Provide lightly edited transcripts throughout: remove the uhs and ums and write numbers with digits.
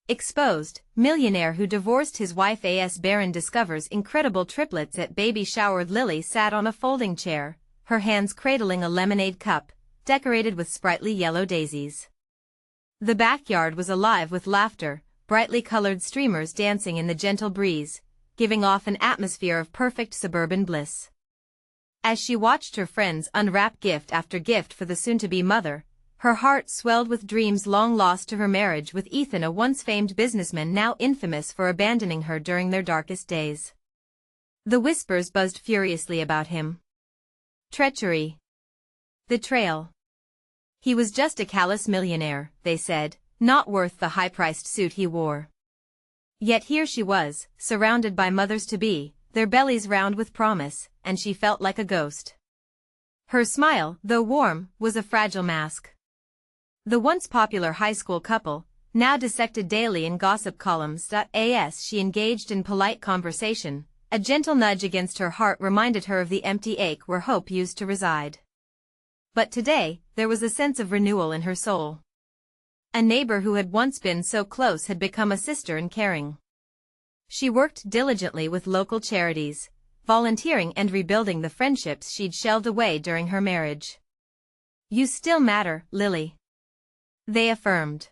Exposed, millionaire who divorced his wife as Barren discovers incredible triplets at baby shower. Lily sat on a folding chair, her hands cradling a lemonade cup, decorated with sprightly yellow daisies. The backyard was alive with laughter, brightly colored streamers dancing in the gentle breeze, giving off an atmosphere of perfect suburban bliss. As she watched her friends unwrap gift after gift for the soon-to-be mother, her heart swelled with dreams long lost to her marriage with Ethan, a once famed businessman now infamous for abandoning her during their darkest days. The whispers buzzed furiously about him. Treachery. Betrayal. He was just a callous millionaire, they said, not worth the high-priced suit he wore. Yet here she was, surrounded by mothers-to-be, their bellies round with promise, and she felt like a ghost. Her smile, though warm, was a fragile mask. The once popular high school couple, now dissected daily in gossip columns. As she engaged in polite conversation, a gentle nudge against her heart reminded her of the empty ache where hope used to reside. But today, there was a sense of renewal in her soul. A neighbor who had once been so close had become a sister in caring. She worked diligently with local charities, volunteering and rebuilding the friendships she'd shelved away during her marriage. "You still matter, Lily," they affirmed.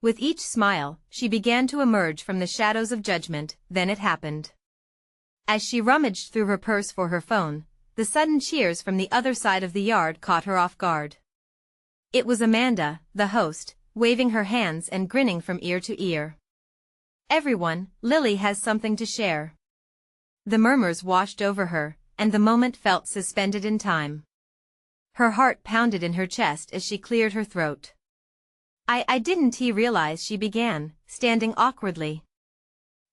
With each smile, she began to emerge from the shadows of judgment. Then it happened. As she rummaged through her purse for her phone, the sudden cheers from the other side of the yard caught her off guard. It was Amanda, the host, waving her hands and grinning from ear to ear. "Everyone, Lily has something to share." The murmurs washed over her, and the moment felt suspended in time. Her heart pounded in her chest as she cleared her throat. I didn't realize," she began, standing awkwardly.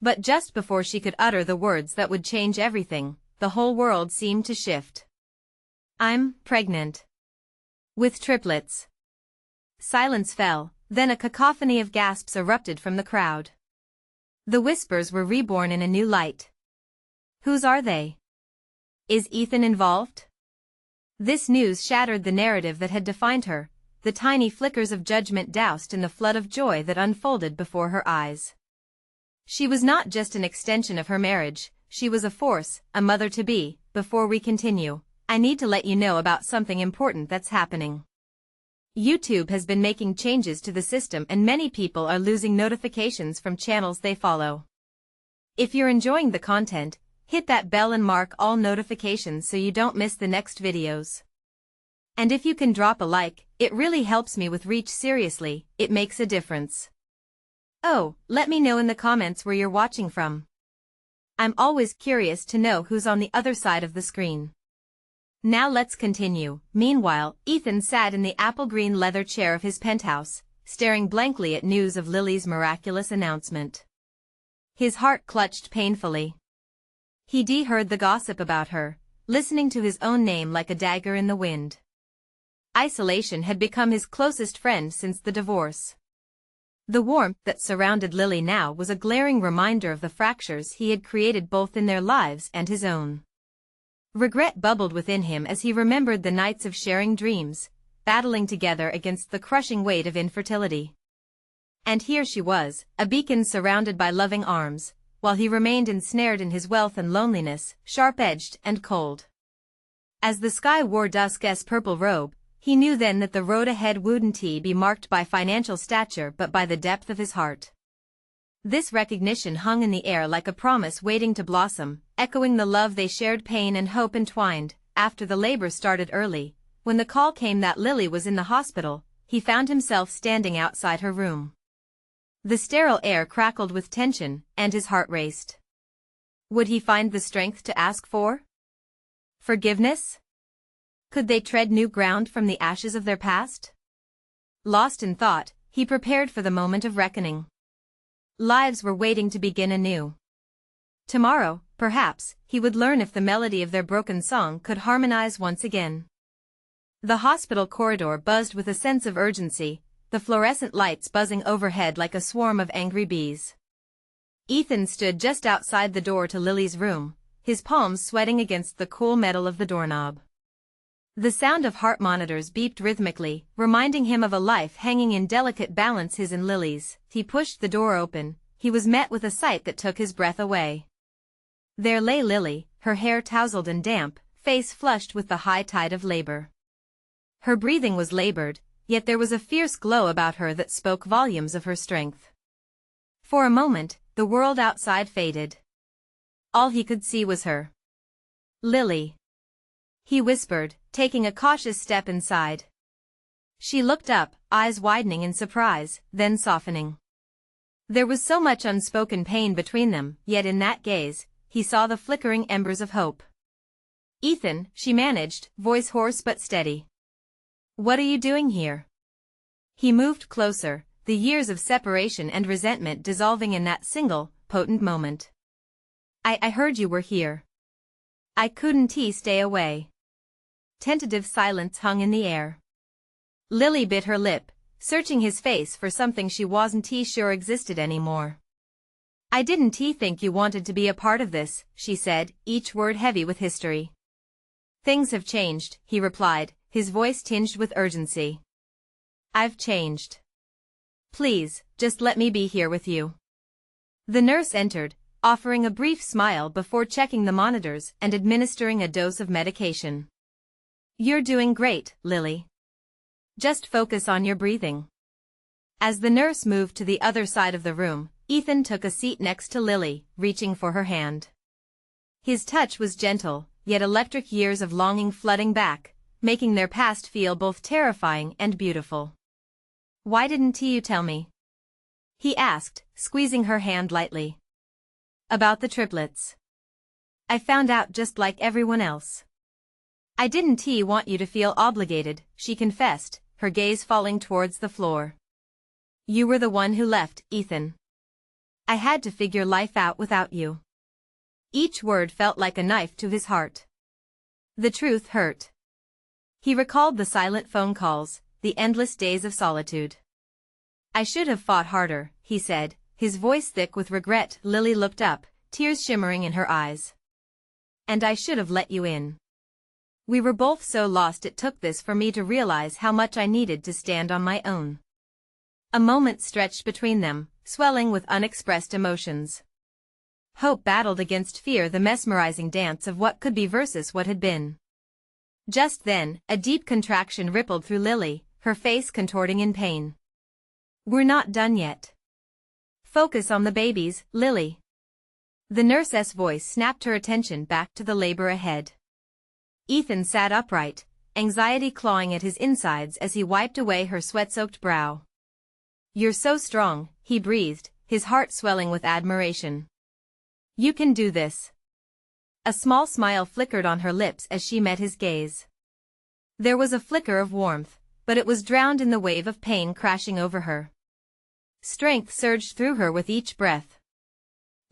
But just before she could utter the words that would change everything, the whole world seemed to shift. "I'm pregnant. With triplets." Silence fell, then a cacophony of gasps erupted from the crowd. The whispers were reborn in a new light. "Whose are they? Is Ethan involved?" This news shattered the narrative that had defined her, the tiny flickers of judgment doused in the flood of joy that unfolded before her eyes. She was not just an extension of her marriage, she was a force, a mother-to-be. Before we continue, I need to let you know about something important that's happening. YouTube has been making changes to the system and many people are losing notifications from channels they follow. If you're enjoying the content, hit that bell and mark all notifications so you don't miss the next videos. And if you can drop a like, it really helps me with reach. Seriously, it makes a difference. Oh, let me know in the comments where you're watching from. I'm always curious to know who's on the other side of the screen. Now let's continue. Meanwhile, Ethan sat in the apple-green leather chair of his penthouse, staring blankly at news of Lily's miraculous announcement. His heart clutched painfully. He'd heard the gossip about her, listening to his own name like a dagger in the wind. Isolation had become his closest friend since the divorce. The warmth that surrounded Lily now was a glaring reminder of the fractures he had created both in their lives and his own. Regret bubbled within him as he remembered the nights of sharing dreams, battling together against the crushing weight of infertility. And here she was, a beacon surrounded by loving arms, while he remained ensnared in his wealth and loneliness, sharp-edged and cold. As the sky wore dusk's purple robe, he knew then that the road ahead wouldn't be marked by financial stature but by the depth of his heart. This recognition hung in the air like a promise waiting to blossom, echoing the love they shared, pain and hope entwined. After the labor started early, when the call came that Lily was in the hospital, he found himself standing outside her room. The sterile air crackled with tension, and his heart raced. Would he find the strength to ask for forgiveness? Could they tread new ground from the ashes of their past? Lost in thought, he prepared for the moment of reckoning. Lives were waiting to begin anew. Tomorrow, perhaps, he would learn if the melody of their broken song could harmonize once again. The hospital corridor buzzed with a sense of urgency, the fluorescent lights buzzing overhead like a swarm of angry bees. Ethan stood just outside the door to Lily's room, his palms sweating against the cool metal of the doorknob. The sound of heart monitors beeped rhythmically, reminding him of a life hanging in delicate balance, his and Lily's. He pushed the door open. He was met with a sight that took his breath away. There lay Lily, her hair tousled and damp, face flushed with the high tide of labor. Her breathing was labored, yet there was a fierce glow about her that spoke volumes of her strength. For a moment, the world outside faded. All he could see was her. "Lily," he whispered, taking a cautious step inside. She looked up, eyes widening in surprise, then softening. There was so much unspoken pain between them, yet in that gaze, he saw the flickering embers of hope. "Ethan," she managed, voice hoarse but steady. "What are you doing here?" He moved closer, the years of separation and resentment dissolving in that single, potent moment. I heard you were here. I couldn't stay away." Tentative silence hung in the air. Lily bit her lip, searching his face for something she wasn't sure existed anymore. "I didn't think you wanted to be a part of this," she said, each word heavy with history. "Things have changed," he replied, his voice tinged with urgency. "I've changed. Please, just let me be here with you." The nurse entered, offering a brief smile before checking the monitors and administering a dose of medication. "You're doing great, Lily. Just focus on your breathing." As the nurse moved to the other side of the room, Ethan took a seat next to Lily, reaching for her hand. His touch was gentle, yet electric, years of longing flooding back, making their past feel both terrifying and beautiful. "Why didn't you tell me?" he asked, squeezing her hand lightly. "About the triplets. I found out just like everyone else." "I didn't want you to feel obligated," she confessed, her gaze falling towards the floor. "You were the one who left, Ethan. I had to figure life out without you." Each word felt like a knife to his heart. The truth hurt. He recalled the silent phone calls, the endless days of solitude. "I should have fought harder," he said, his voice thick with regret. Lily looked up, tears shimmering in her eyes. "And I should have let you in. We were both so lost. It took this for me to realize how much I needed to stand on my own." A moment stretched between them, swelling with unexpressed emotions. Hope battled against fear, the mesmerizing dance of what could be versus what had been. Just then, a deep contraction rippled through Lily, her face contorting in pain. "We're not done yet. Focus on the babies, Lily." The nurse's voice snapped her attention back to the labor ahead. Ethan sat upright, anxiety clawing at his insides as he wiped away her sweat-soaked brow. "You're so strong," he breathed, his heart swelling with admiration. "You can do this." A small smile flickered on her lips as she met his gaze. There was a flicker of warmth, but it was drowned in the wave of pain crashing over her. Strength surged through her with each breath.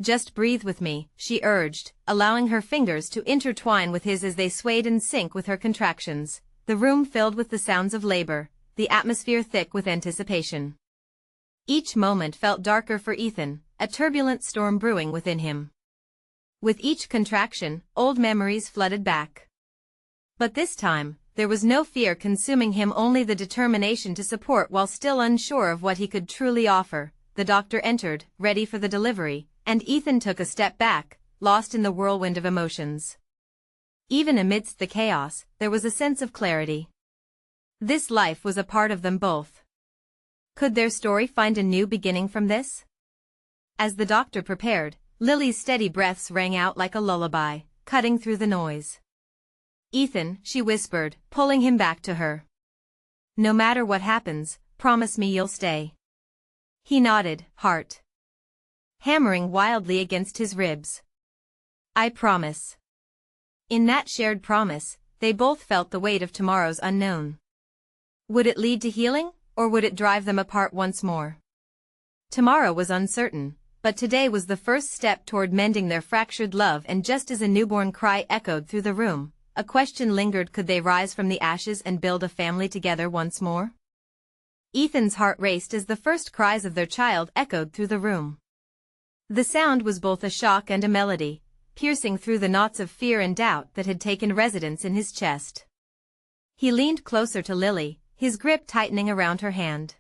"Just breathe with me," she urged, allowing her fingers to intertwine with his as they swayed in sync with her contractions, the room filled with the sounds of labor, the atmosphere thick with anticipation. Each moment felt darker for Ethan, a turbulent storm brewing within him. With each contraction, old memories flooded back. But this time, there was no fear consuming him, only the determination to support while still unsure of what he could truly offer. The doctor entered, ready for the delivery, and Ethan took a step back, lost in the whirlwind of emotions. Even amidst the chaos, there was a sense of clarity. This life was a part of them both. Could their story find a new beginning from this? As the doctor prepared, Lily's steady breaths rang out like a lullaby, cutting through the noise. "Ethan," she whispered, pulling him back to her. "No matter what happens, promise me you'll stay." He nodded, heart hammering wildly against his ribs. "I promise." In that shared promise, they both felt the weight of tomorrow's unknown. Would it lead to healing, or would it drive them apart once more? Tomorrow was uncertain, but today was the first step toward mending their fractured love, and just as a newborn cry echoed through the room, a question lingered: could they rise from the ashes and build a family together once more? Ethan's heart raced as the first cries of their child echoed through the room. The sound was both a shock and a melody, piercing through the knots of fear and doubt that had taken residence in his chest. He leaned closer to Lily, his grip tightening around her hand.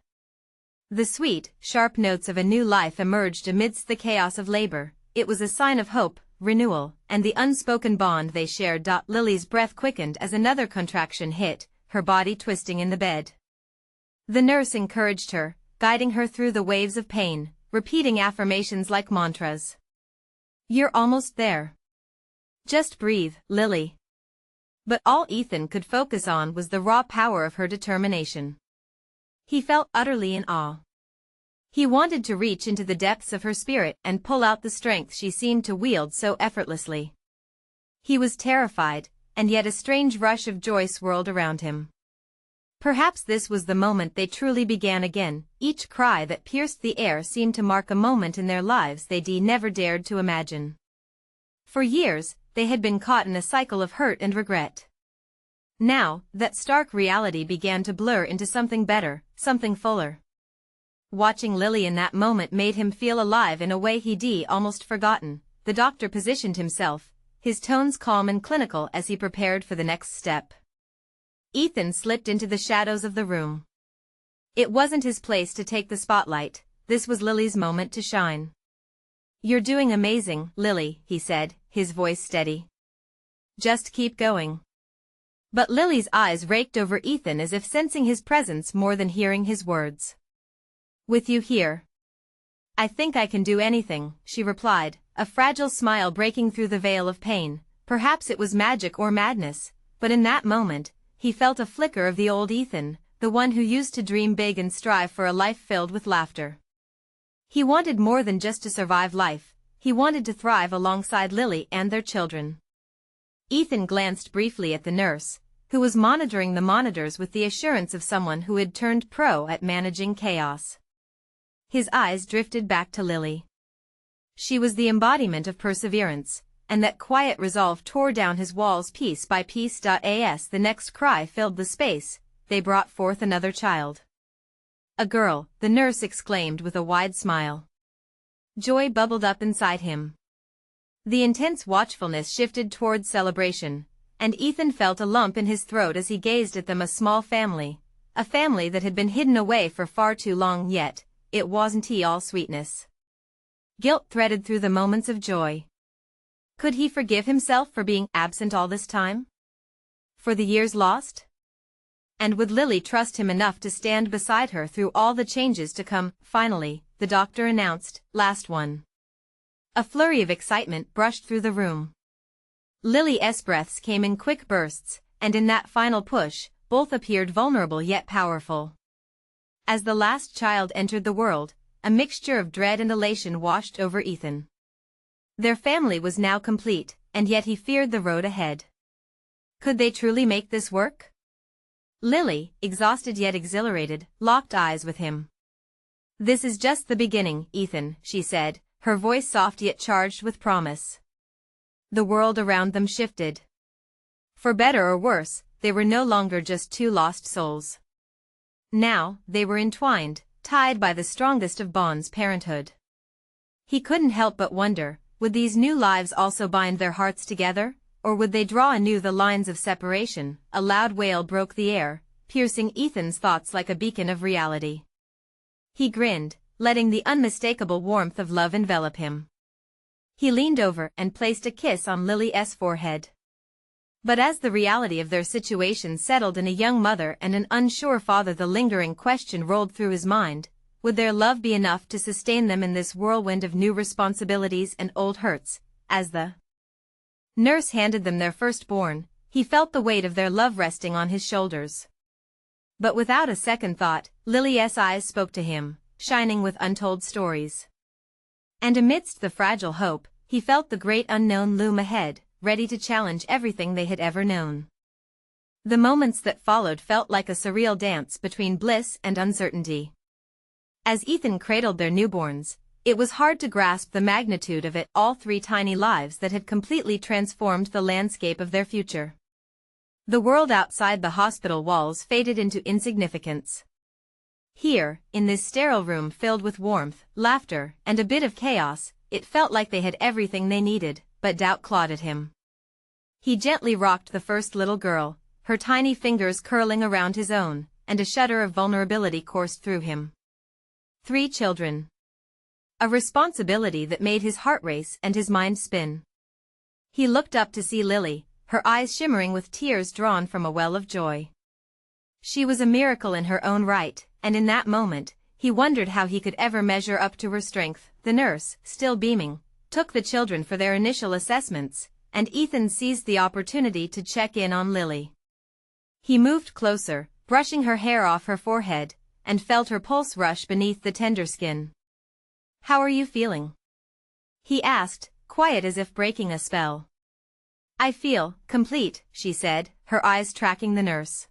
The sweet, sharp notes of a new life emerged amidst the chaos of labor. It was a sign of hope, renewal, and the unspoken bond they shared. Lily's breath quickened as another contraction hit, her body twisting in the bed. The nurse encouraged her, guiding her through the waves of pain, repeating affirmations like mantras. "You're almost there. Just breathe, Lily." But all Ethan could focus on was the raw power of her determination. He felt utterly in awe. He wanted to reach into the depths of her spirit and pull out the strength she seemed to wield so effortlessly. He was terrified, and yet a strange rush of joy swirled around him. Perhaps this was the moment they truly began again. Each cry that pierced the air seemed to mark a moment in their lives they never dared to imagine. For years, they had been caught in a cycle of hurt and regret. Now, that stark reality began to blur into something better, something fuller. Watching Lily in that moment made him feel alive in a way he'd almost forgotten. The doctor positioned himself, his tones calm and clinical as he prepared for the next step. Ethan slipped into the shadows of the room. It wasn't his place to take the spotlight, this was Lily's moment to shine. "You're doing amazing, Lily," he said, his voice steady. "Just keep going." But Lily's eyes raked over Ethan as if sensing his presence more than hearing his words. "With you here, I think I can do anything," she replied, a fragile smile breaking through the veil of pain. Perhaps it was magic or madness, but in that moment, he felt a flicker of the old Ethan, the one who used to dream big and strive for a life filled with laughter. He wanted more than just to survive life, he wanted to thrive alongside Lily and their children. Ethan glanced briefly at the nurse, who was monitoring the monitors with the assurance of someone who had turned pro at managing chaos. His eyes drifted back to Lily. She was the embodiment of perseverance, and that quiet resolve tore down his walls piece by piece. As the next cry filled the space, they brought forth another child. "A girl," the nurse exclaimed with a wide smile. Joy bubbled up inside him. The intense watchfulness shifted towards celebration, and Ethan felt a lump in his throat as he gazed at them. A small family, a family that had been hidden away for far too long, yet it wasn't all sweetness. Guilt threaded through the moments of joy. Could he forgive himself for being absent all this time? For the years lost? And would Lily trust him enough to stand beside her through all the changes to come? Finally, the doctor announced, "Last one." A flurry of excitement brushed through the room. Lily's breaths came in quick bursts, and in that final push, both appeared vulnerable yet powerful. As the last child entered the world, a mixture of dread and elation washed over Ethan. Their family was now complete, and yet he feared the road ahead. Could they truly make this work? Lily, exhausted yet exhilarated, locked eyes with him. "This is just the beginning, Ethan," she said, her voice soft yet charged with promise. The world around them shifted. For better or worse, they were no longer just two lost souls. Now, they were entwined, tied by the strongest of bonds, parenthood. He couldn't help but wonder, would these new lives also bind their hearts together, or would they draw anew the lines of separation? A loud wail broke the air, piercing Ethan's thoughts like a beacon of reality. He grinned, letting the unmistakable warmth of love envelop him. He leaned over and placed a kiss on Lily's forehead. But as the reality of their situation settled in a young mother and an unsure father, the lingering question rolled through his mind: would their love be enough to sustain them in this whirlwind of new responsibilities and old hurts? As the nurse handed them their firstborn, he felt the weight of their love resting on his shoulders. But without a second thought, Lily's eyes spoke to him, shining with untold stories. And amidst the fragile hope, he felt the great unknown loom ahead, ready to challenge everything they had ever known. The moments that followed felt like a surreal dance between bliss and uncertainty. As Ethan cradled their newborns, it was hard to grasp the magnitude of it all, three tiny lives that had completely transformed the landscape of their future. The world outside the hospital walls faded into insignificance. Here, in this sterile room filled with warmth, laughter, and a bit of chaos, it felt like they had everything they needed, but doubt clawed at him. He gently rocked the first little girl, her tiny fingers curling around his own, and a shudder of vulnerability coursed through him. 3 children. A responsibility that made his heart race and his mind spin. He looked up to see Lily, her eyes shimmering with tears drawn from a well of joy. She was a miracle in her own right, and in that moment, he wondered how he could ever measure up to her strength. The nurse, still beaming, took the children for their initial assessments, and Ethan seized the opportunity to check in on Lily. He moved closer, brushing her hair off her forehead, and felt her pulse rush beneath the tender skin. "How are you feeling?" he asked, quiet as if breaking a spell. "I feel complete," she said, her eyes tracking the nurse.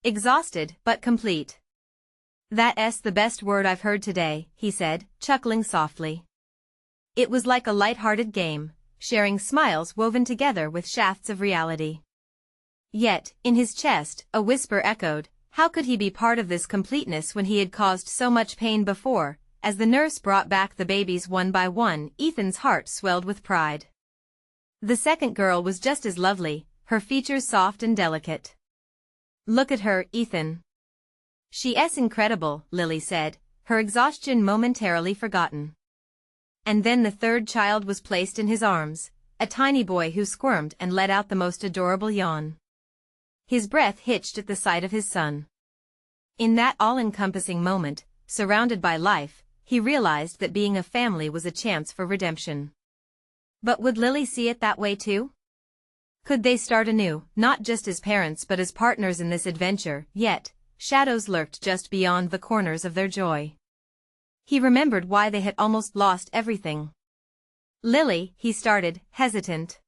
"Exhausted, but complete." "That's the best word I've heard today," he said, chuckling softly. It was like a light-hearted game, sharing smiles woven together with shafts of reality. Yet, in his chest, a whisper echoed, how could he be part of this completeness when he had caused so much pain before? As the nurse brought back the babies one by one, Ethan's heart swelled with pride. The second girl was just as lovely, her features soft and delicate. "Look at her, Ethan. She's incredible," Lily said, her exhaustion momentarily forgotten. And then the third child was placed in his arms, a tiny boy who squirmed and let out the most adorable yawn. His breath hitched at the sight of his son. In that all-encompassing moment, surrounded by life, he realized that being a family was a chance for redemption. But would Lily see it that way too? Could they start anew, not just as parents but as partners in this adventure? Yet, shadows lurked just beyond the corners of their joy. He remembered why they had almost lost everything. "Lily," he started, hesitant.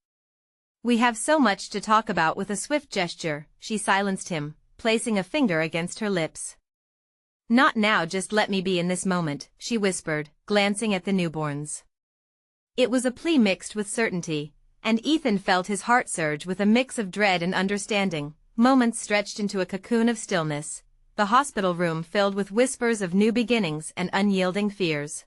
"We have so much to talk about." With a swift gesture, she silenced him, placing a finger against her lips. "Not now, just let me be in this moment," she whispered, glancing at the newborns. It was a plea mixed with certainty, and Ethan felt his heart surge with a mix of dread and understanding. Moments stretched into a cocoon of stillness, the hospital room filled with whispers of new beginnings and unyielding fears.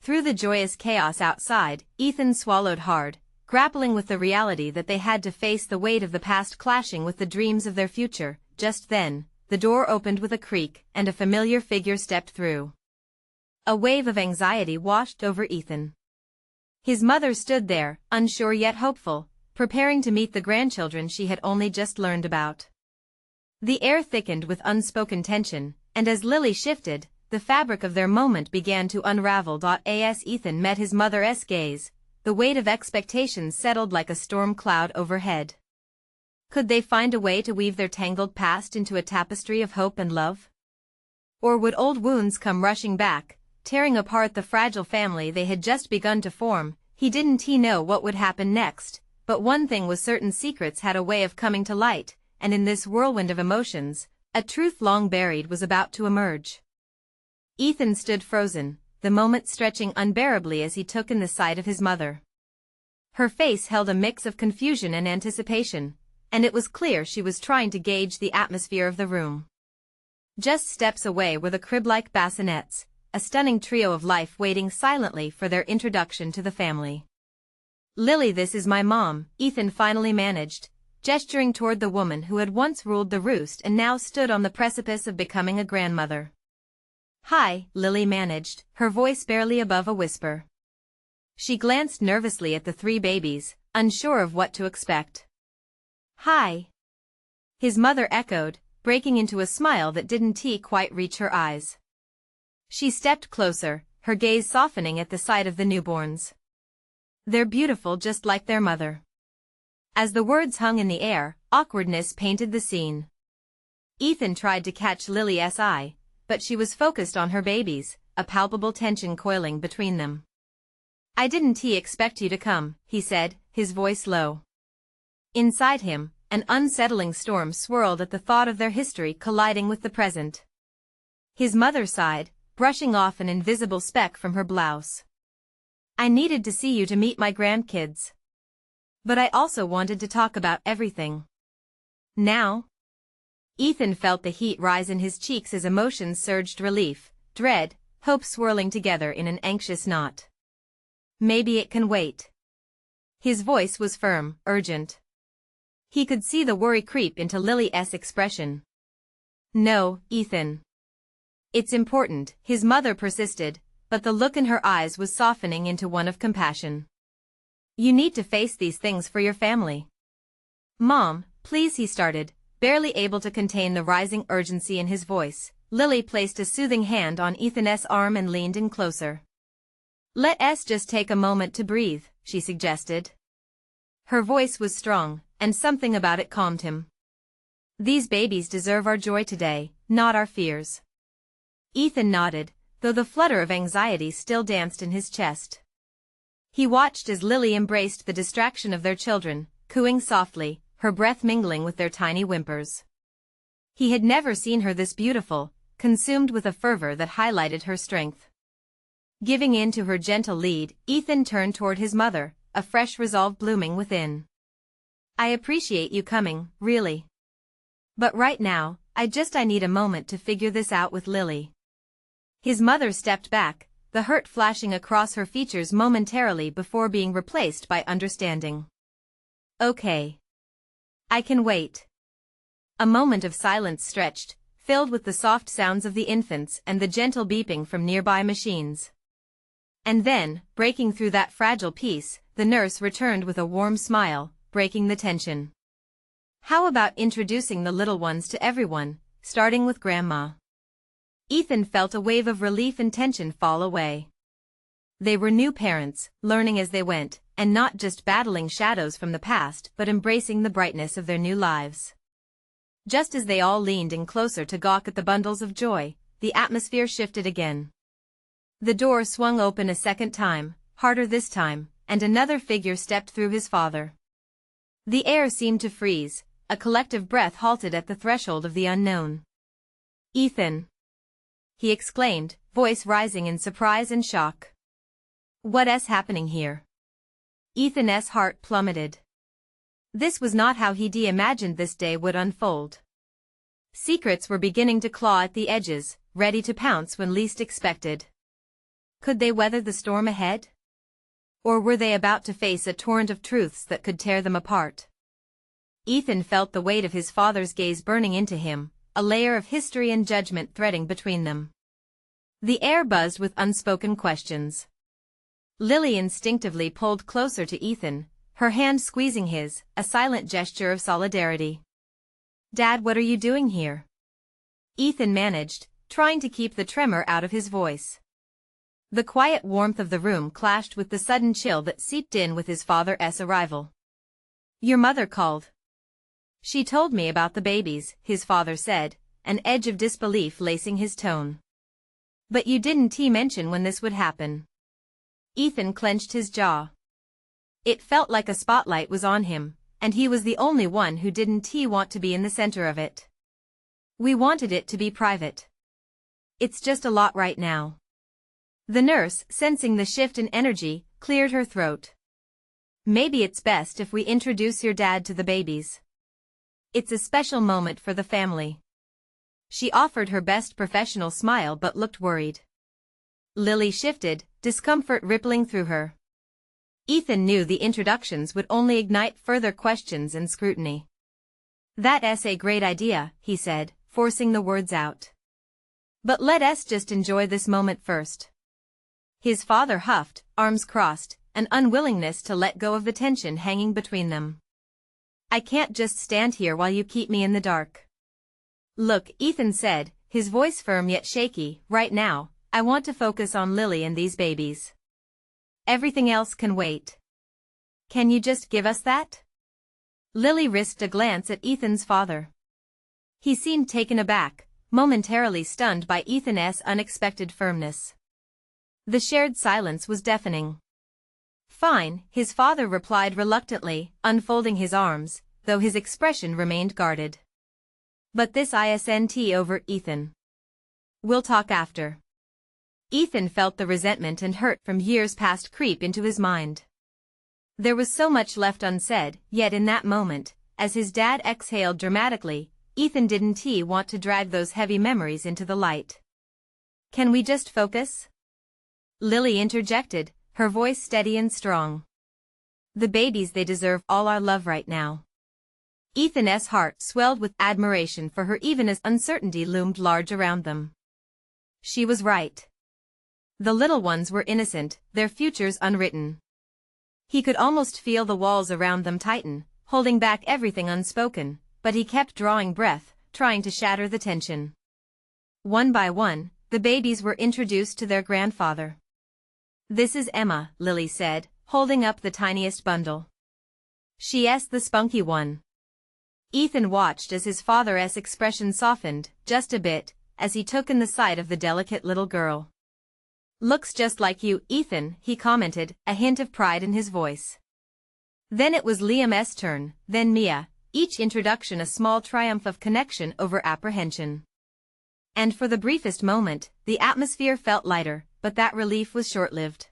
Through the joyous chaos outside, Ethan swallowed hard, grappling with the reality that they had to face the weight of the past clashing with the dreams of their future. Just then, the door opened with a creak, and a familiar figure stepped through. A wave of anxiety washed over Ethan. His mother stood there, unsure yet hopeful, preparing to meet the grandchildren she had only just learned about. The air thickened with unspoken tension, and as Lily shifted, the fabric of their moment began to unravel. As Ethan met his mother's gaze, the weight of expectations settled like a storm cloud overhead. Could they find a way to weave their tangled past into a tapestry of hope and love? Or would old wounds come rushing back, tearing apart the fragile family they had just begun to form? He didn't know what would happen next, but one thing was certain: secrets had a way of coming to light, and in this whirlwind of emotions, a truth long buried was about to emerge. Ethan stood frozen, the moment stretching unbearably as he took in the sight of his mother. Her face held a mix of confusion and anticipation, and it was clear she was trying to gauge the atmosphere of the room. Just steps away were the crib-like bassinets, a stunning trio of life waiting silently for their introduction to the family. "Lily, this is my mom," Ethan finally managed, gesturing toward the woman who had once ruled the roost and now stood on the precipice of becoming a grandmother. "Hi," Lily managed, her voice barely above a whisper. She glanced nervously at the 3 babies, unsure of what to expect. "Hi," his mother echoed, breaking into a smile that didn't quite reach her eyes. She stepped closer, her gaze softening at the sight of the newborns. "They're beautiful just like their mother." As the words hung in the air, awkwardness painted the scene. Ethan tried to catch Lily's eye, but she was focused on her babies, a palpable tension coiling between them. "I didn't expect you to come," he said, his voice low. Inside him, an unsettling storm swirled at the thought of their history colliding with the present. His mother sighed, brushing off an invisible speck from her blouse. "I needed to see you to meet my grandkids. But I also wanted to talk about everything. Now?" Ethan felt the heat rise in his cheeks as emotions surged: relief, dread, hope swirling together in an anxious knot. "Maybe it can wait." His voice was firm, urgent. He could see the worry creep into Lily's expression. No, Ethan. It's important, his mother persisted, but the look in her eyes was softening into one of compassion. You need to face these things for your family. Mom, please, he started, barely able to contain the rising urgency in his voice. Lily placed a soothing hand on Ethan's arm and leaned in closer. Let's just take a moment to breathe, she suggested. Her voice was strong, and something about it calmed him. These babies deserve our joy today, not our fears. Ethan nodded, though the flutter of anxiety still danced in his chest. He watched as Lily embraced the distraction of their children, cooing softly, her breath mingling with their tiny whimpers. He had never seen her this beautiful, consumed with a fervor that highlighted her strength. Giving in to her gentle lead, Ethan turned toward his mother, a fresh resolve blooming within. I appreciate you coming, really. But right now, I need a moment to figure this out with Lily. His mother stepped back, the hurt flashing across her features momentarily before being replaced by understanding. Okay. I can wait. A moment of silence stretched, filled with the soft sounds of the infants and the gentle beeping from nearby machines. And then, breaking through that fragile peace, the nurse returned with a warm smile, breaking the tension. How about introducing the little ones to everyone, starting with Grandma? Ethan felt a wave of relief and tension fall away. They were new parents, learning as they went, and not just battling shadows from the past but embracing the brightness of their new lives. Just as they all leaned in closer to gawk at the bundles of joy, the atmosphere shifted again. The door swung open a second time, harder this time, and another figure stepped through, his father. The air seemed to freeze, a collective breath halted at the threshold of the unknown. Ethan! He exclaimed, voice rising in surprise and shock. What's happening here? Ethan's heart plummeted. This was not how he'd imagined this day would unfold. Secrets were beginning to claw at the edges, ready to pounce when least expected. Could they weather the storm ahead? Or were they about to face a torrent of truths that could tear them apart? Ethan felt the weight of his father's gaze burning into him, a layer of history and judgment threading between them. The air buzzed with unspoken questions. Lily instinctively pulled closer to Ethan, her hand squeezing his, a silent gesture of solidarity. Dad, what are you doing here? Ethan managed, trying to keep the tremor out of his voice. The quiet warmth of the room clashed with the sudden chill that seeped in with his father's arrival. Your mother called. She told me about the babies, his father said, an edge of disbelief lacing his tone. But you didn't mention when this would happen. Ethan clenched his jaw. It felt like a spotlight was on him, and he was the only one who didn't want to be in the center of it. We wanted it to be private. It's just a lot right now. The nurse, sensing the shift in energy, cleared her throat. Maybe it's best if we introduce your dad to the babies. It's a special moment for the family. She offered her best professional smile but looked worried. Lily shifted, discomfort rippling through her. Ethan knew the introductions would only ignite further questions and scrutiny. That's a great idea, he said, forcing the words out. But let's just enjoy this moment first. His father huffed, arms crossed, an unwillingness to let go of the tension hanging between them. I can't just stand here while you keep me in the dark. Look, Ethan said, his voice firm yet shaky, right now, I want to focus on Lily and these babies. Everything else can wait. Can you just give us that? Lily risked a glance at Ethan's father. He seemed taken aback, momentarily stunned by Ethan's unexpected firmness. The shared silence was deafening. Fine, his father replied reluctantly, unfolding his arms, though his expression remained guarded. But this isn't over, Ethan. We'll talk after. Ethan felt the resentment and hurt from years past creep into his mind. There was so much left unsaid, yet in that moment, as his dad exhaled dramatically, Ethan didn't want to drag those heavy memories into the light. Can we just focus? Lily interjected, her voice steady and strong. The babies, they deserve all our love right now. Ethan's heart swelled with admiration for her even as uncertainty loomed large around them. She was right. The little ones were innocent, their futures unwritten. He could almost feel the walls around them tighten, holding back everything unspoken, but he kept drawing breath, trying to shatter the tension. One by one, the babies were introduced to their grandfather. "This is Emma," Lily said, holding up the tiniest bundle. "She's the spunky one." Ethan watched as his father's expression softened, just a bit, as he took in the sight of the delicate little girl. "Looks just like you, Ethan," he commented, a hint of pride in his voice. Then it was Liam's turn, then Mia, each introduction a small triumph of connection over apprehension. And for the briefest moment, the atmosphere felt lighter, but that relief was short-lived.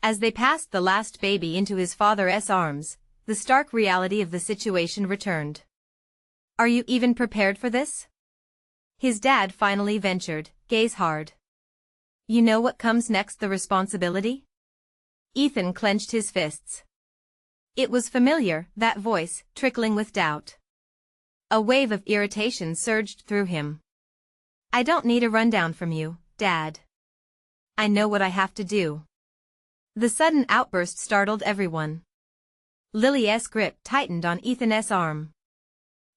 As they passed the last baby into his father's arms, the stark reality of the situation returned. "Are you even prepared for this?" His dad finally ventured, gaze hard. "You know what comes next, the responsibility?" Ethan clenched his fists. It was familiar, that voice, trickling with doubt. A wave of irritation surged through him. "I don't need a rundown from you, Dad. I know what I have to do." The sudden outburst startled everyone. Lily's grip tightened on Ethan's arm.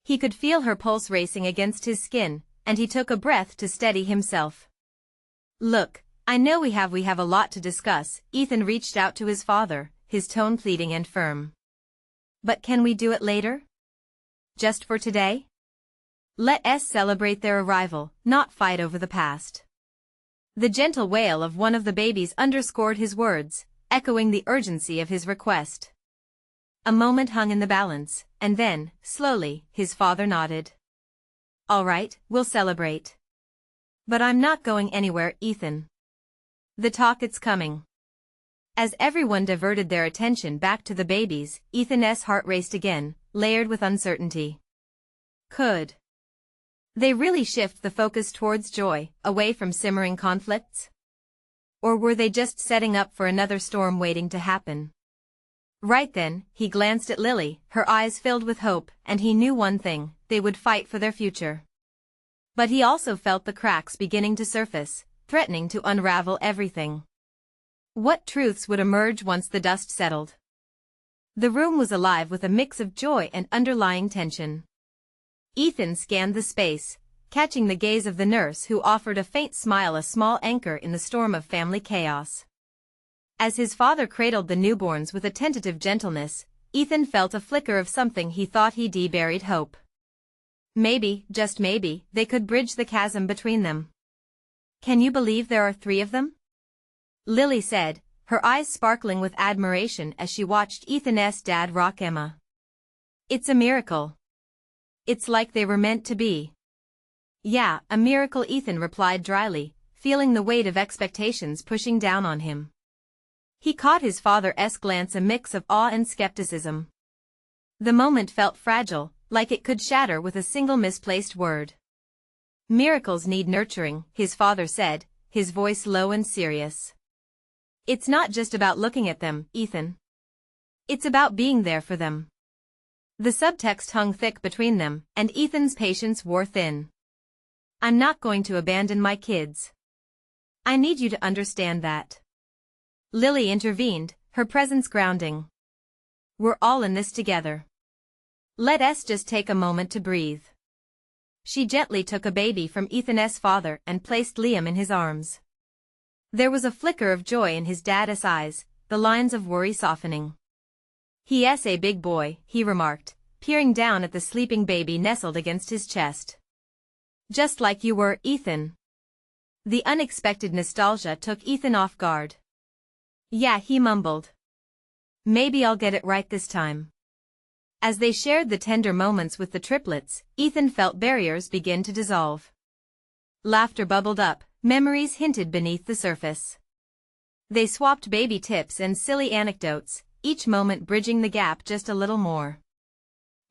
He could feel her pulse racing against his skin, and he took a breath to steady himself. "Look, I know we have a lot to discuss," Ethan reached out to his father, his tone pleading and firm. "But can we do it later? Just for today? Let us celebrate their arrival, not fight over the past." The gentle wail of one of the babies underscored his words, echoing the urgency of his request. A moment hung in the balance, and then, slowly, his father nodded. "All right, we'll celebrate. But I'm not going anywhere, Ethan. The talk, it's coming." As everyone diverted their attention back to the babies, Ethan's heart raced again, layered with uncertainty. Could they really shift the focus towards joy, away from simmering conflicts? Or were they just setting up for another storm waiting to happen? Right then, he glanced at Lily, her eyes filled with hope, and he knew one thing: they would fight for their future. But he also felt the cracks beginning to surface, threatening to unravel everything. What truths would emerge once the dust settled? The room was alive with a mix of joy and underlying tension. Ethan scanned the space, catching the gaze of the nurse who offered a faint smile, a small anchor in the storm of family chaos. As his father cradled the newborns with a tentative gentleness, Ethan felt a flicker of something he thought he'd buried hope. Maybe, just maybe, they could bridge the chasm between them. "Can you believe there are 3 of them?" Lily said, her eyes sparkling with admiration as she watched Ethan's dad rock Emma. "It's a miracle. It's like they were meant to be." "Yeah, a miracle," Ethan replied dryly, feeling the weight of expectations pushing down on him. He caught his father's glance, a mix of awe and skepticism. The moment felt fragile, like it could shatter with a single misplaced word. "Miracles need nurturing," his father said, his voice low and serious. "It's not just about looking at them, Ethan. It's about being there for them." The subtext hung thick between them, and Ethan's patience wore thin. "I'm not going to abandon my kids. I need you to understand that." Lily intervened, her presence grounding. "We're all in this together. Let us just take a moment to breathe." She gently took a baby from Ethan's father and placed Liam in his arms. There was a flicker of joy in his dad's eyes, the lines of worry softening. "He's a big boy," he remarked, peering down at the sleeping baby nestled against his chest. "Just like you were, Ethan." The unexpected nostalgia took Ethan off guard. "Yeah," he mumbled. "Maybe I'll get it right this time." As they shared the tender moments with the triplets, Ethan felt barriers begin to dissolve. Laughter bubbled up, memories hinted beneath the surface. They swapped baby tips and silly anecdotes, each moment bridging the gap just a little more.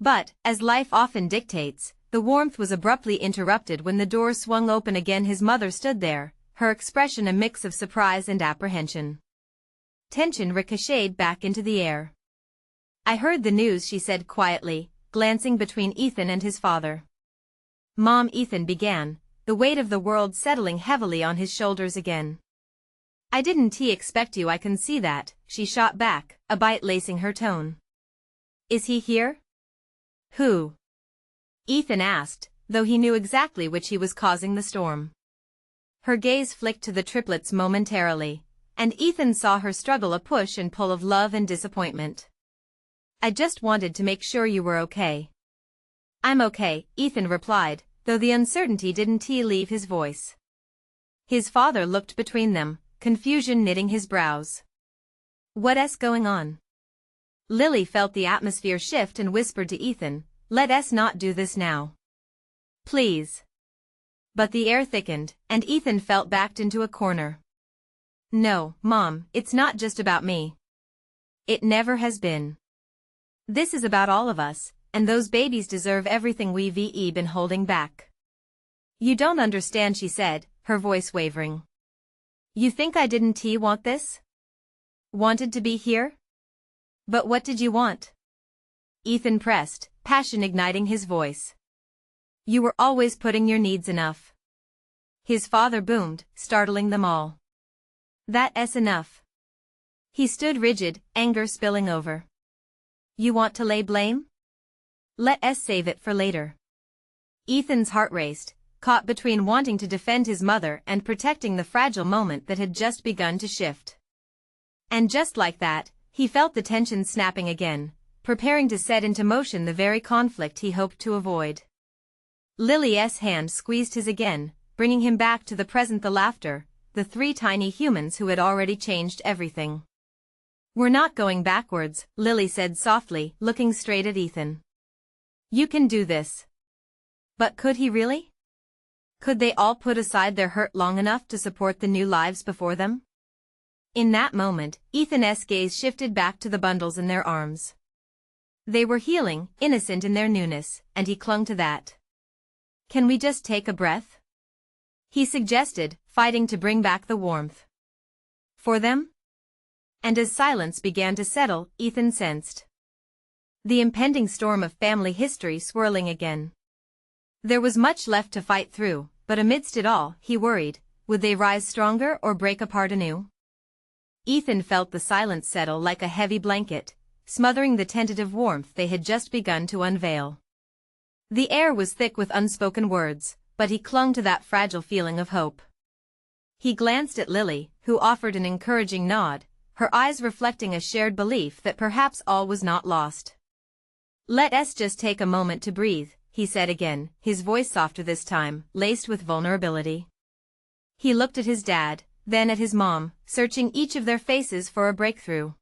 But, as life often dictates, the warmth was abruptly interrupted when the door swung open again. His mother stood there, her expression a mix of surprise and apprehension. Tension ricocheted back into the air. "I heard the news," she said quietly, glancing between Ethan and his father. "Mom," Ethan began, the weight of the world settling heavily on his shoulders again. "I didn't expect you, I can see that," she shot back, a bite lacing her tone. "Is he here?" "Who?" Ethan asked, though he knew exactly which he was causing the storm. Her gaze flicked to the triplets momentarily, and Ethan saw her struggle a push and pull of love and disappointment. "I just wanted to make sure you were okay." "I'm okay," Ethan replied, though the uncertainty didn't leave his voice. His father looked between them, confusion knitting his brows. "What's going on?" Lily felt the atmosphere shift and whispered to Ethan, "Let's not do this now. Please." But the air thickened, and Ethan felt backed into a corner. "No, Mom, it's not just about me. It never has been. This is about all of us, and those babies deserve everything we've been holding back." "You don't understand," she said, her voice wavering. "You think I didn't want this? Wanted to be here? But what did you want?" Ethan pressed, passion igniting his voice. "You were always putting your needs enough." His father boomed, startling them all. "That's enough." He stood rigid, anger spilling over. "You want to lay blame? Let's save it for later." Ethan's heart raced, caught between wanting to defend his mother and protecting the fragile moment that had just begun to shift. And just like that, he felt the tension snapping again, preparing to set into motion the very conflict he hoped to avoid. Lily's hand squeezed his again, bringing him back to the present, the laughter, the three tiny humans who had already changed everything. "We're not going backwards," Lily said softly, looking straight at Ethan. "You can do this." But could he really? Could they all put aside their hurt long enough to support the new lives before them? In that moment, Ethan's gaze shifted back to the bundles in their arms. They were healing, innocent in their newness, and he clung to that. "Can we just take a breath?" he suggested, fighting to bring back the warmth. "For them?" And as silence began to settle, Ethan sensed the impending storm of family history swirling again. There was much left to fight through, but amidst it all, he worried, would they rise stronger or break apart anew? Ethan felt the silence settle like a heavy blanket, smothering the tentative warmth they had just begun to unveil. The air was thick with unspoken words, but he clung to that fragile feeling of hope. He glanced at Lily, who offered an encouraging nod, her eyes reflecting a shared belief that perhaps all was not lost. "Let's just take a moment to breathe," he said again, his voice softer this time, laced with vulnerability. He looked at his dad, then at his mom, searching each of their faces for a breakthrough.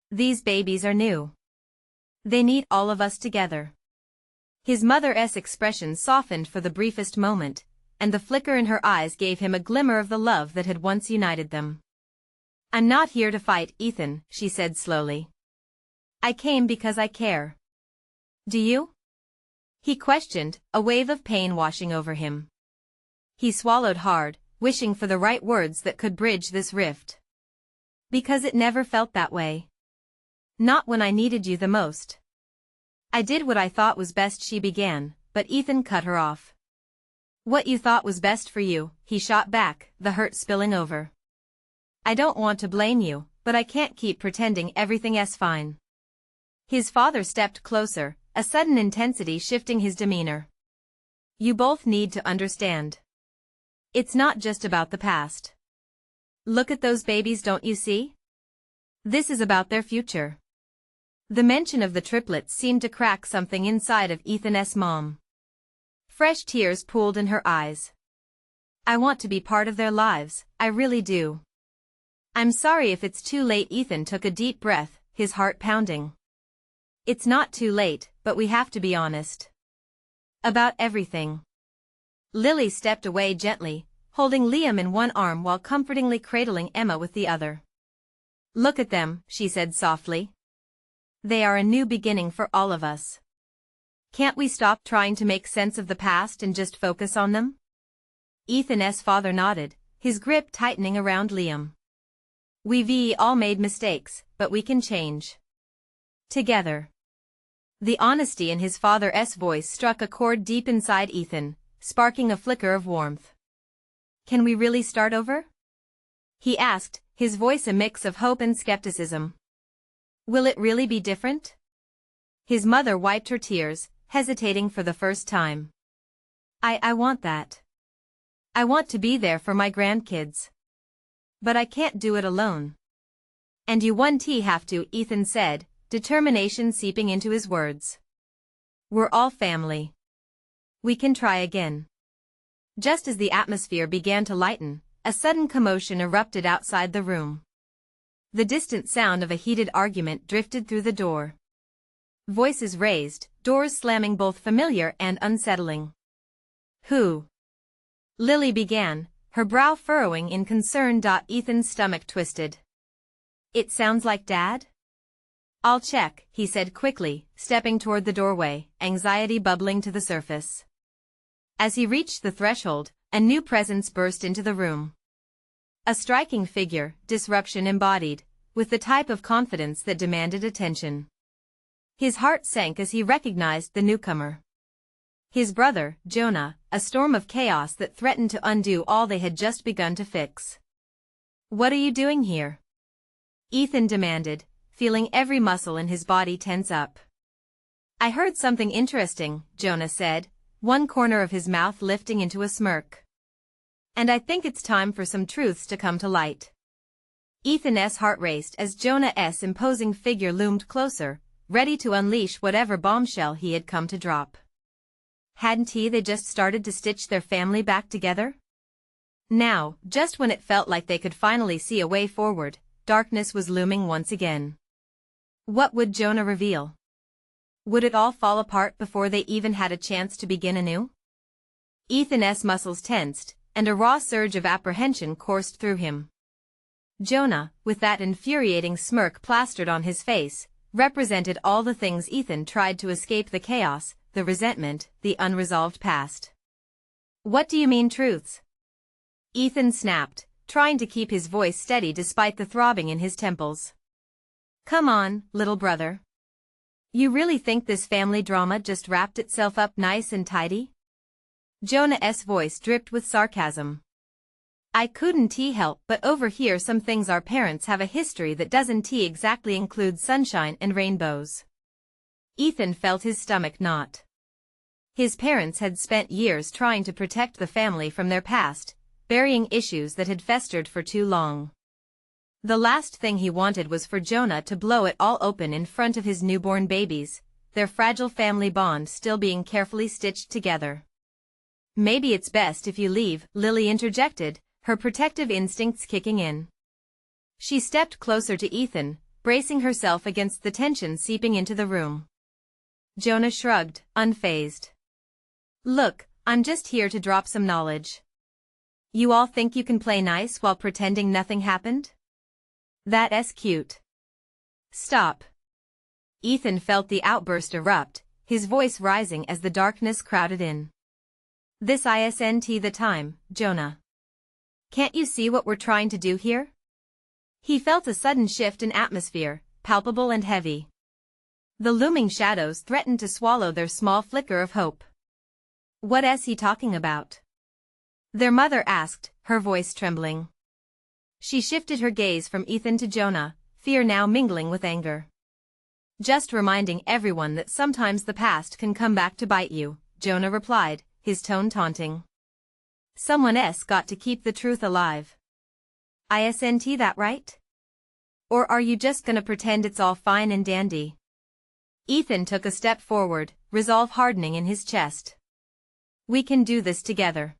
"These babies are new. They need all of us together." His mother's expression softened for the briefest moment, and the flicker in her eyes gave him a glimmer of the love that had once united them. "I'm not here to fight, Ethan," she said slowly. "I came because I care." "Do you?" he questioned, a wave of pain washing over him. He swallowed hard, wishing for the right words that could bridge this rift. "Because it never felt that way. Not when I needed you the most." "I did what I thought was best," she began, but Ethan cut her off. "What you thought was best for you," he shot back, the hurt spilling over. "I don't want to blame you, but I can't keep pretending everything's fine." His father stepped closer, a sudden intensity shifting his demeanor. "You both need to understand. It's not just about the past. Look at those babies, don't you see? This is about their future." The mention of the triplets seemed to crack something inside of Ethan's mom. Fresh tears pooled in her eyes. "I want to be part of their lives, I really do." "I'm sorry if it's too late." Ethan took a deep breath, his heart pounding. "It's not too late, but we have to be honest. About everything." Lily stepped away gently, holding Liam in one arm while comfortingly cradling Emma with the other. "Look at them," she said softly. "They are a new beginning for all of us. Can't we stop trying to make sense of the past and just focus on them?" Ethan's father nodded, his grip tightening around Liam. "We've all made mistakes, but we can change. Together." The honesty in his father's voice struck a chord deep inside Ethan, sparking a flicker of warmth. "Can we really start over?" he asked, his voice a mix of hope and skepticism. "Will it really be different?" His mother wiped her tears, hesitating for the first time. I want that. I want to be there for my grandkids. But I can't do it alone." "And you won't have to," Ethan said, determination seeping into his words. "We're all family. We can try again." Just as the atmosphere began to lighten, a sudden commotion erupted outside the room. The distant sound of a heated argument drifted through the door. Voices raised, doors slamming, both familiar and unsettling. "Who?" Lily began, her brow furrowing in concern. Ethan's stomach twisted. "It sounds like Dad?" "I'll check," he said quickly, stepping toward the doorway, anxiety bubbling to the surface. As he reached the threshold, a new presence burst into the room. A striking figure, disruption embodied, with the type of confidence that demanded attention. His heart sank as he recognized the newcomer. His brother, Jonah, a storm of chaos that threatened to undo all they had just begun to fix. "What are you doing here?" Ethan demanded, feeling every muscle in his body tense up. "I heard something interesting," Jonah said, one corner of his mouth lifting into a smirk. "And I think it's time for some truths to come to light." Ethan's heart raced as Jonah's imposing figure loomed closer, ready to unleash whatever bombshell he had come to drop. Hadn't they just started to stitch their family back together? Now, just when it felt like they could finally see a way forward, darkness was looming once again. What would Jonah reveal? Would it all fall apart before they even had a chance to begin anew? Ethan's muscles tensed, and a raw surge of apprehension coursed through him. Jonah, with that infuriating smirk plastered on his face, represented all the things Ethan tried to escape: the chaos, the resentment, the unresolved past. "What do you mean, truths?" Ethan snapped, trying to keep his voice steady despite the throbbing in his temples. "Come on, little brother. You really think this family drama just wrapped itself up nice and tidy?" Jonah's voice dripped with sarcasm. "I couldn't help but overhear some things. Our parents have a history that doesn't exactly include sunshine and rainbows." Ethan felt his stomach knot. His parents had spent years trying to protect the family from their past, burying issues that had festered for too long. The last thing he wanted was for Jonah to blow it all open in front of his newborn babies, their fragile family bond still being carefully stitched together. "Maybe it's best if you leave," Lily interjected, her protective instincts kicking in. She stepped closer to Ethan, bracing herself against the tension seeping into the room. Jonah shrugged, unfazed. "Look, I'm just here to drop some knowledge. You all think you can play nice while pretending nothing happened? That's cute. Stop." Ethan felt the outburst erupt, his voice rising as the darkness crowded in. "This isn't the time, Jonah. Can't you see what we're trying to do here?" He felt a sudden shift in atmosphere, palpable and heavy. The looming shadows threatened to swallow their small flicker of hope. "What's he talking about?" their mother asked, her voice trembling. She shifted her gaze from Ethan to Jonah, fear now mingling with anger. "Just reminding everyone that sometimes the past can come back to bite you," Jonah replied, his tone taunting. "Someone's got to keep the truth alive. Isn't that right? Or are you just gonna pretend it's all fine and dandy?" Ethan took a step forward, resolve hardening in his chest. "We can do this together.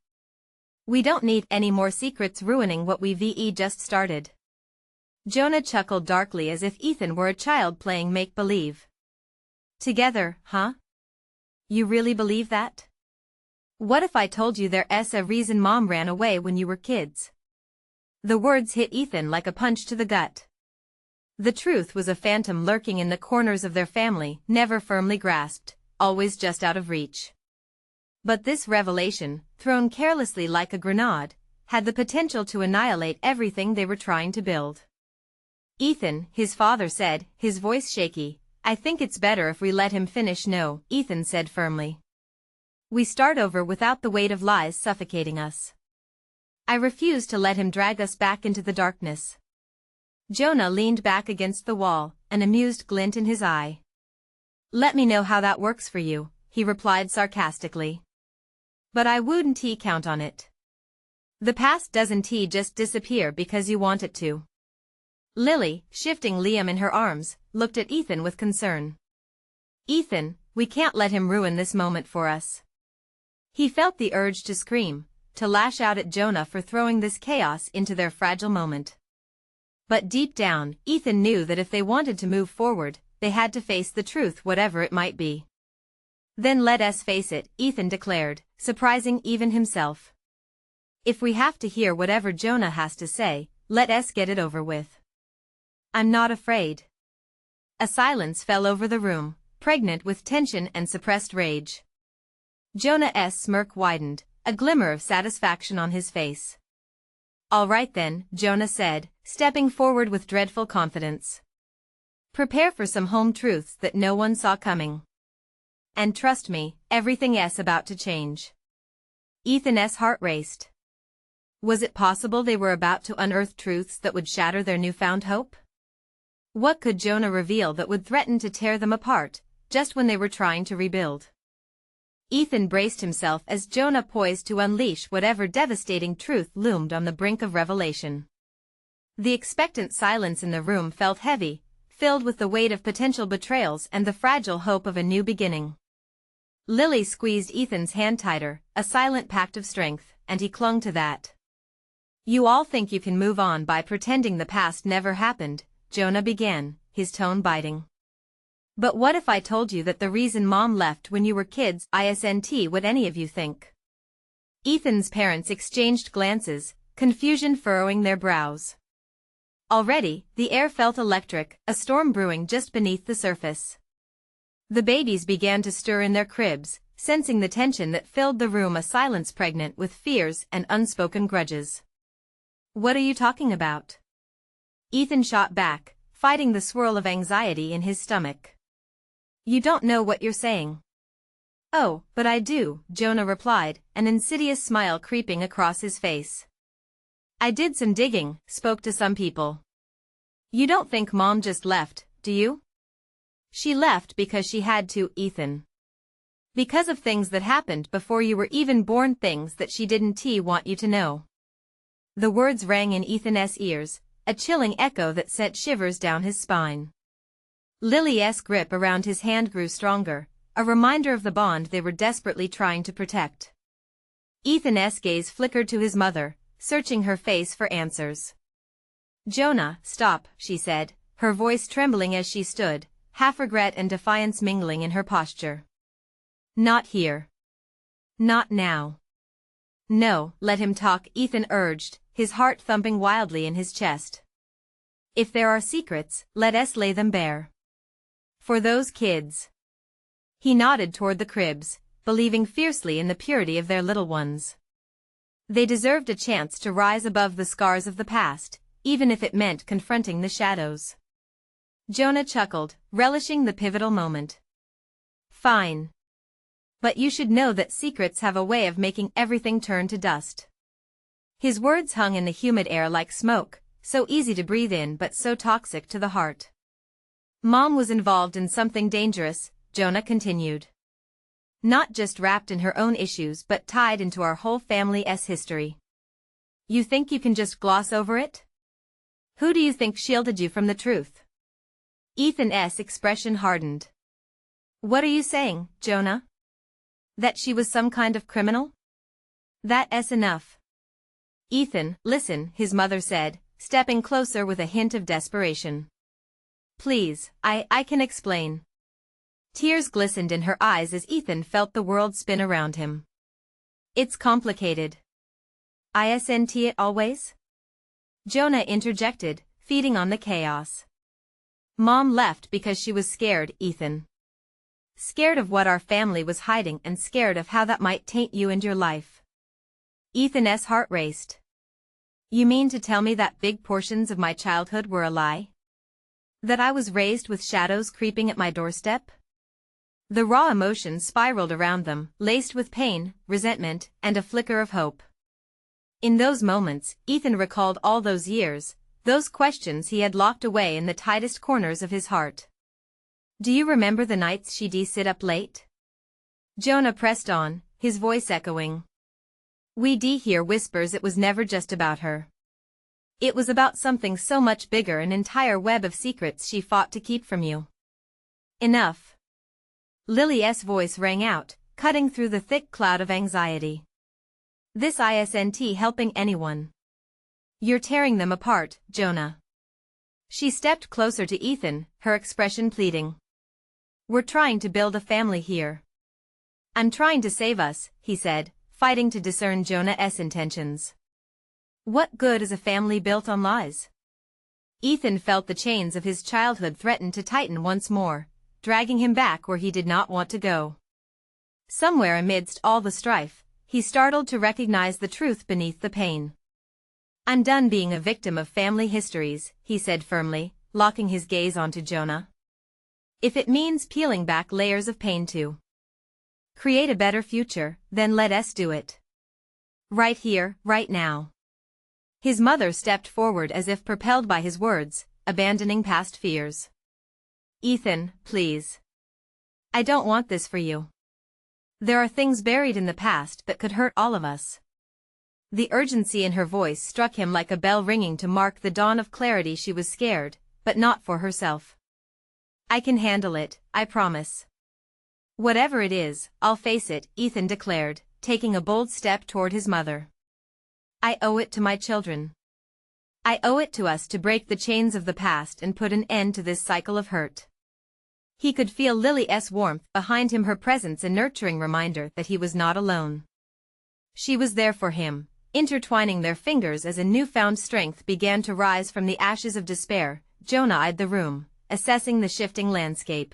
We don't need any more secrets ruining what we've just started." Jonah chuckled darkly as if Ethan were a child playing make-believe. "Together, huh? You really believe that? What if I told you there's a reason Mom ran away when you were kids?" The words hit Ethan like a punch to the gut. The truth was a phantom lurking in the corners of their family, never firmly grasped, always just out of reach. But this revelation, thrown carelessly like a grenade, had the potential to annihilate everything they were trying to build. "Ethan," his father said, his voice shaky, I think it's better if we let him finish. No, Ethan said firmly. We start over without the weight of lies suffocating us. I refuse to let him drag us back into the darkness. Jonah leaned back against the wall, an amused glint in his eye. Let me know how that works for you, he replied sarcastically. But I wouldn't count on it. The past doesn't just disappear because you want it to. Lily, shifting Liam in her arms, looked at Ethan with concern. Ethan, we can't let him ruin this moment for us. He felt the urge to scream, to lash out at Jonah for throwing this chaos into their fragile moment. But deep down, Ethan knew that if they wanted to move forward, they had to face the truth whatever it might be. Then let us face it, Ethan declared, surprising even himself. If we have to hear whatever Jonah has to say, let us get it over with. I'm not afraid. A silence fell over the room, pregnant with tension and suppressed rage. Jonah's smirk widened, a glimmer of satisfaction on his face. All right then, Jonah said, stepping forward with dreadful confidence. Prepare for some home truths that no one saw coming. And trust me, everything's about to change. Ethan's heart raced. Was it possible they were about to unearth truths that would shatter their newfound hope? What could Jonah reveal that would threaten to tear them apart, just when they were trying to rebuild? Ethan braced himself as Jonah poised to unleash whatever devastating truth loomed on the brink of revelation. The expectant silence in the room felt heavy, filled with the weight of potential betrayals and the fragile hope of a new beginning. Lily squeezed Ethan's hand tighter, a silent pact of strength, and he clung to that. You all think you can move on by pretending the past never happened, Jonah began, his tone biting. But what if I told you that the reason Mom left when you were kids isn't what any of you think? Ethan's parents exchanged glances, confusion furrowing their brows. Already, the air felt electric, a storm brewing just beneath the surface. The babies began to stir in their cribs, sensing the tension that filled the room, a silence pregnant with fears and unspoken grudges. What are you talking about? Ethan shot back, fighting the swirl of anxiety in his stomach. You don't know what you're saying. Oh, but I do, Jonah replied, an insidious smile creeping across his face. I did some digging, spoke to some people. You don't think Mom just left, do you? She left because she had to, Ethan. Because of things that happened before you were even born, things that she didn't want you to know. The words rang in Ethan's ears, a chilling echo that sent shivers down his spine. Lily's grip around his hand grew stronger, a reminder of the bond they were desperately trying to protect. Ethan's gaze flickered to his mother, searching her face for answers. Jonah, stop, she said, her voice trembling as she stood, half regret and defiance mingling in her posture. Not here. Not now. No, let him talk, Ethan urged, his heart thumping wildly in his chest. If there are secrets, let us lay them bare. For those kids. He nodded toward the cribs, believing fiercely in the purity of their little ones. They deserved a chance to rise above the scars of the past, even if it meant confronting the shadows. Jonah chuckled, relishing the pivotal moment. Fine. But you should know that secrets have a way of making everything turn to dust. His words hung in the humid air like smoke, so easy to breathe in but so toxic to the heart. Mom was involved in something dangerous, Jonah continued. Not just wrapped in her own issues but tied into our whole family's history. You think you can just gloss over it? Who do you think shielded you from the truth? Ethan's expression hardened. What are you saying, Jonah? That she was some kind of criminal? That's enough. Ethan, listen, his mother said, stepping closer with a hint of desperation. Please, I can explain. Tears glistened in her eyes as Ethan felt the world spin around him. It's complicated. Isn't it always? Jonah interjected, feeding on the chaos. Mom left because she was scared, Ethan. Scared of what our family was hiding and scared of how that might taint you and your life. Ethan's heart raced. You mean to tell me that big portions of my childhood were a lie? That I was raised with shadows creeping at my doorstep? The raw emotions spiraled around them, laced with pain, resentment, and a flicker of hope. In those moments, Ethan recalled all those years, those questions he had locked away in the tightest corners of his heart. Do you remember the nights she'd sit up late? Jonah pressed on, his voice echoing. We'd hear whispers it was never just about her. It was about something so much bigger, an entire web of secrets she fought to keep from you. Enough. Lily's voice rang out, cutting through the thick cloud of anxiety. This isn't helping anyone. You're tearing them apart, Jonah. She stepped closer to Ethan, her expression pleading. We're trying to build a family here. I'm trying to save us, he said, fighting to discern Jonah's intentions. What good is a family built on lies? Ethan felt the chains of his childhood threaten to tighten once more, dragging him back where he did not want to go. Somewhere amidst all the strife, he startled to recognize the truth beneath the pain. I'm done being a victim of family histories, he said firmly, locking his gaze onto Jonah. If it means peeling back layers of pain to create a better future, then let us do it. Right here, right now. His mother stepped forward as if propelled by his words, abandoning past fears. Ethan, please. I don't want this for you. There are things buried in the past that could hurt all of us. The urgency in her voice struck him like a bell ringing to mark the dawn of clarity. She was scared, but not for herself. I can handle it, I promise. Whatever it is, I'll face it, Ethan declared, taking a bold step toward his mother. I owe it to my children. I owe it to us to break the chains of the past and put an end to this cycle of hurt. He could feel Lily's warmth behind him, her presence a nurturing reminder that he was not alone. She was there for him, intertwining their fingers as a newfound strength began to rise from the ashes of despair. Jonah eyed the room, assessing the shifting landscape.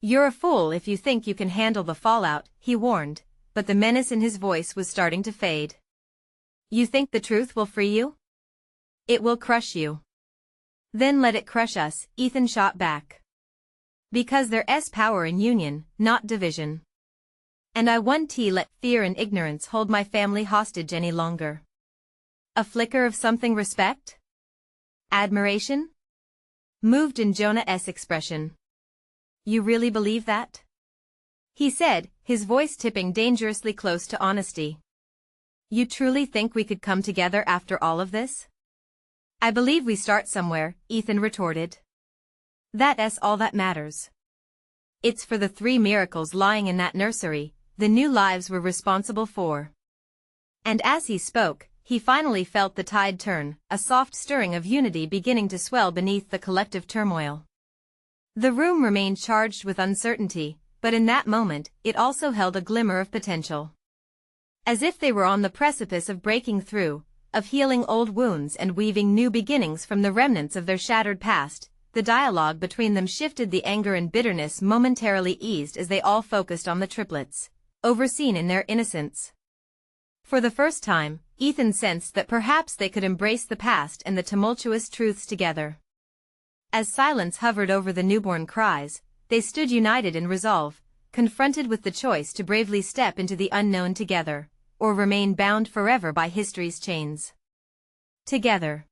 You're a fool if you think you can handle the fallout, he warned, but the menace in his voice was starting to fade. You think the truth will free you? It will crush you. Then let it crush us, Ethan shot back. Because there's power in union, not division. And I won't let fear and ignorance hold my family hostage any longer. A flicker of something, respect? Admiration? Moved in Jonah's expression. You really believe that? He said, his voice tipping dangerously close to honesty. You truly think we could come together after all of this? I believe we start somewhere, Ethan retorted. That's all that matters. It's for the 3 miracles lying in that nursery, the new lives we're responsible for. And as he spoke, he finally felt the tide turn, a soft stirring of unity beginning to swell beneath the collective turmoil. The room remained charged with uncertainty, but in that moment, it also held a glimmer of potential. As if they were on the precipice of breaking through, of healing old wounds and weaving new beginnings from the remnants of their shattered past, the dialogue between them shifted. The anger and bitterness momentarily eased as they all focused on the triplets, overseen in their innocence. For the first time, Ethan sensed that perhaps they could embrace the past and the tumultuous truths together. As silence hovered over the newborn cries, they stood united in resolve, confronted with the choice to bravely step into the unknown together, or remain bound forever by history's chains. Together.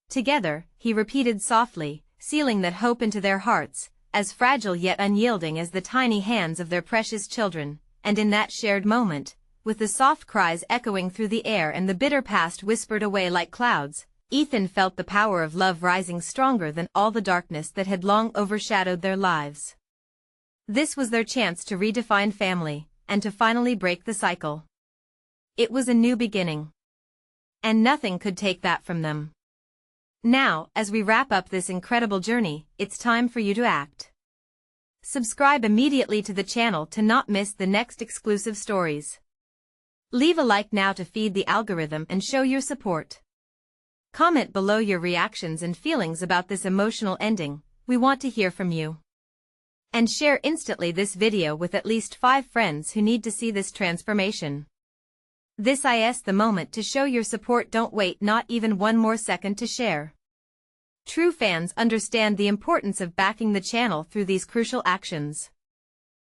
Together, he repeated softly, sealing that hope into their hearts, as fragile yet unyielding as the tiny hands of their precious children, and in that shared moment, with the soft cries echoing through the air and the bitter past whispered away like clouds, Ethan felt the power of love rising stronger than all the darkness that had long overshadowed their lives. This was their chance to redefine family, and to finally break the cycle. It was a new beginning. And nothing could take that from them. Now, as we wrap up this incredible journey, it's time for you to act. Subscribe immediately to the channel to not miss the next exclusive stories. Leave a like now to feed the algorithm and show your support. Comment below your reactions and feelings about this emotional ending. We want to hear from you. And share instantly this video with at least 5 friends who need to see this transformation. This is the moment to show your support. Don't wait not even one more second to share. True fans understand the importance of backing the channel through these crucial actions.